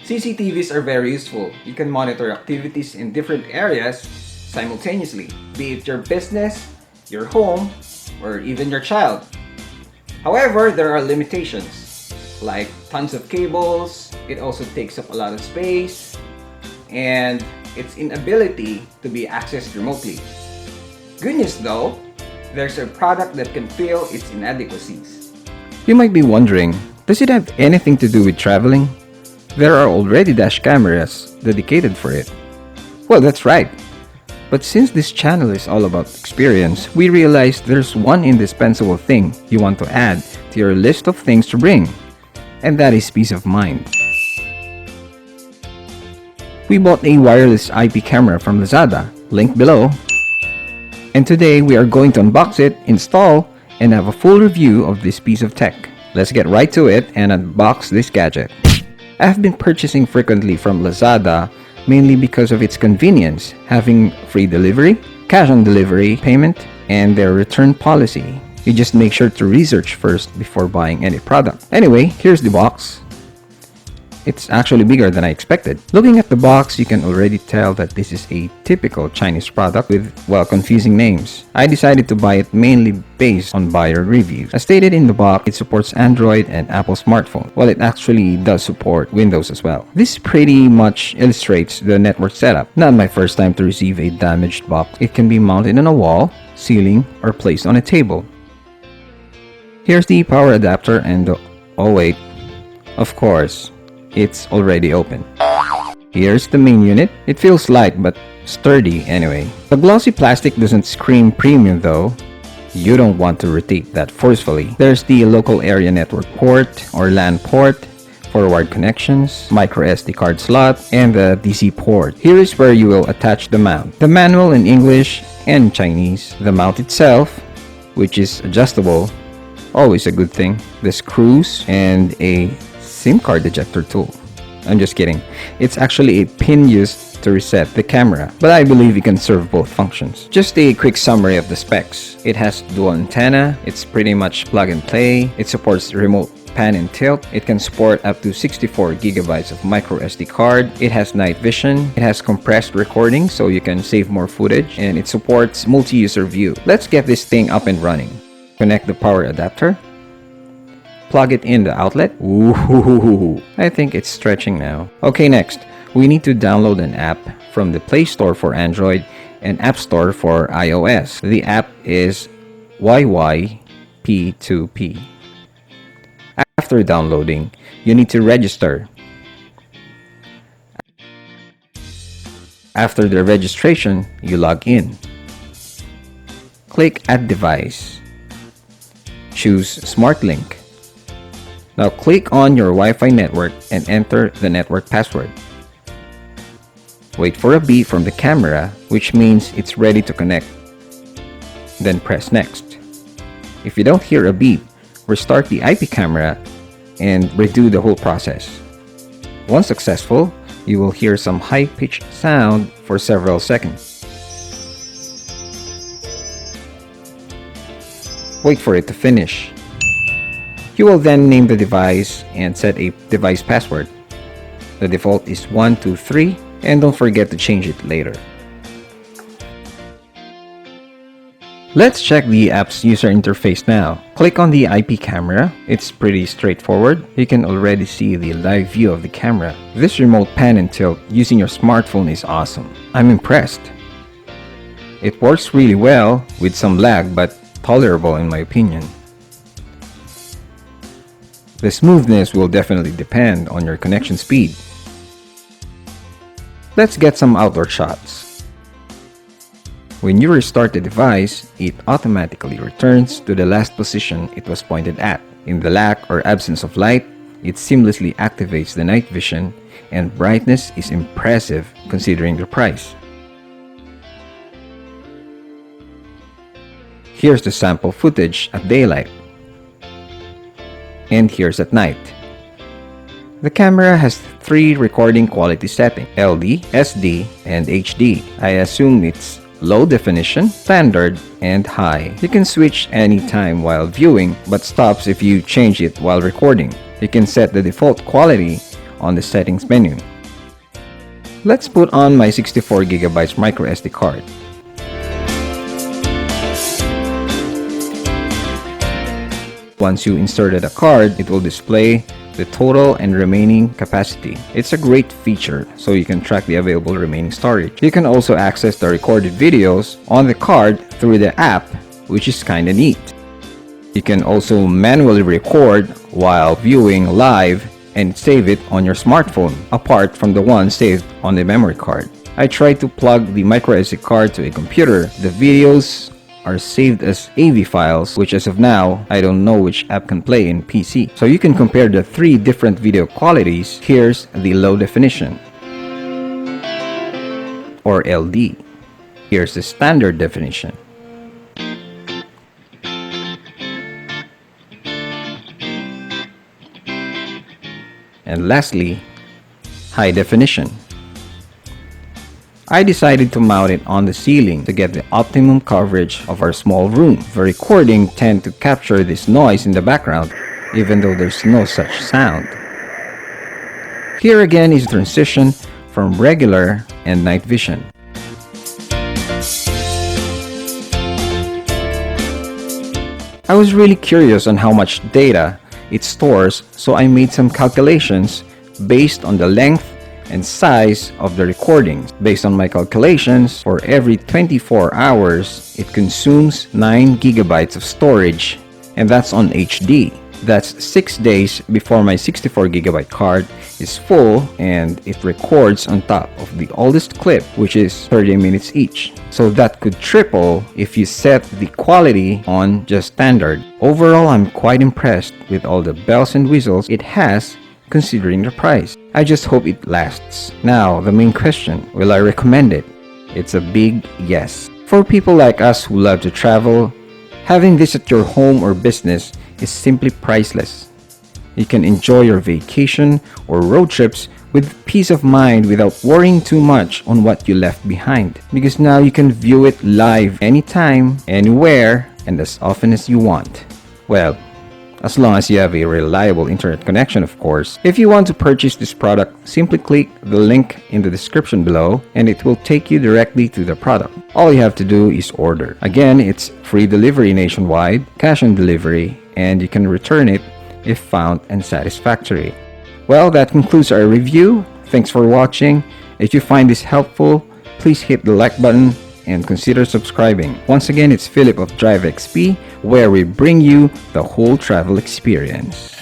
CCTVs are very useful. You can monitor activities in different areas simultaneously, be it your business, your home, or even your child. However, there are limitations, like tons of cables, it also takes up a lot of space, and its inability to be accessed remotely. Good news though, there's a product that can fill its inadequacies. You might be wondering, does it have anything to do with traveling? There are already dash cameras dedicated for it. Well, that's right. But since this channel is all about experience, we realized there's one indispensable thing you want to add to your list of things to bring, and that is peace of mind. We bought a wireless IP camera from Lazada, link below. And today we are going to unbox it, install, and have a full review of this piece of tech. Let's get right to it and unbox this gadget. I've been purchasing frequently from Lazada mainly because of its convenience, having free delivery, cash on delivery payment, and their return policy. You just make sure to research first before buying any product. Anyway, here's the box. It's actually bigger than I expected. Looking at the box, you can already tell that this is a typical Chinese product with, well, confusing names. I decided to buy it mainly based on buyer reviews. As stated in the box, it supports Android and Apple smartphone, while it actually does support Windows as well. This pretty much illustrates the network setup. Not my first time to receive a damaged box. It can be mounted on a wall, ceiling, or placed on a table. Here's the power adapter and oh wait, of course, it's already open. Here's the main unit. It feels light but sturdy anyway. The glossy plastic doesn't scream premium though. You don't want to rotate that forcefully. There's the local area network port or LAN port, forward connections, micro SD card slot, and the DC port. Here is where you will attach the mount. The manual in English and Chinese. The mount itself, which is adjustable, always a good thing. The screws and a SIM card ejector tool. I'm just kidding. It's actually a pin used to reset the camera, but I believe it can serve both functions. Just a quick summary of the specs. It has dual antenna, it's pretty much plug and play, it supports remote pan and tilt, it can support up to 64 gigabytes of micro SD card, it has night vision, it has compressed recording so you can save more footage, and it supports multi-user view. Let's get this thing up and running. Connect the power adapter. Plug it in the outlet. Ooh, I think it's stretching now. Okay, next, we need to download an app from the Play Store for Android and App Store for iOS. The app is YYP2P. After downloading, you need to register. After the registration, you log in. Click Add Device. Choose Smart Link. Now click on your Wi-Fi network and enter the network password. Wait for a beep from the camera, which means it's ready to connect. Then press Next. If you don't hear a beep, restart the IP camera and redo the whole process. Once successful, you will hear some high-pitched sound for several seconds. Wait for it to finish. You will then name the device and set a device password. The default is 123, and don't forget to change it later. Let's check the app's user interface now. Click on the IP camera. It's pretty straightforward. You can already see the live view of the camera. This remote pan and tilt using your smartphone is awesome. I'm impressed. It works really well with some lag, but tolerable in my opinion. The smoothness will definitely depend on your connection speed. Let's get some outdoor shots. When you restart the device, it automatically returns to the last position it was pointed at. In the lack or absence of light, it seamlessly activates the night vision, and brightness is impressive considering the price. Here's the sample footage at daylight. And here's at night. The camera has 3 recording quality settings: LD, SD, and HD. I assume it's low definition, standard, and high. You can switch anytime while viewing, but stops if you change it while recording. You can set the default quality on the settings menu. Let's put on my 64GB micro SD card. Once you inserted a card, it will display the total and remaining capacity. It's a great feature, so you can track the available remaining storage. You can also access the recorded videos on the card through the app, which is kinda neat. You can also manually record while viewing live and save it on your smartphone, apart from the one saved on the memory card. I tried to plug the micro SD card to a computer. The videos are saved as AV files, which as of now, I don't know which app can play in PC. So you can compare the three different video qualities. Here's the low definition, or LD. Here's the standard definition. And lastly, high definition. I decided to mount it on the ceiling to get the optimum coverage of our small room. The recording tends to capture this noise in the background, even though there's no such sound. Here again is the transition from regular and night vision. I was really curious on how much data it stores, so I made some calculations based on the length and size of the recordings. Based on my calculations, for every 24 hours, it consumes 9 GB of storage, and that's on HD. That's 6 days before my 64GB card is full, and it records on top of the oldest clip, which is 30 minutes each. So that could triple if you set the quality on just standard. Overall, I'm quite impressed with all the bells and whistles it has considering the price. I just hope it lasts. Now, the main question, will I recommend it? It's a big yes. For people like us who love to travel, having this at your home or business is simply priceless. You can enjoy your vacation or road trips with peace of mind without worrying too much on what you left behind, because now you can view it live anytime, anywhere, and as often as you want. Well, as long as you have a reliable internet connection, of course. If you want to purchase this product, simply click the link in the description below and it will take you directly to the product. All you have to do is order. Again, it's free delivery nationwide, cash on delivery, and you can return it if found unsatisfactory. Well, that concludes our review. Thanks for watching. If you find this helpful, please hit the like button and consider subscribing. Once again, it's Philip of Drive XP, where we bring you the whole travel experience.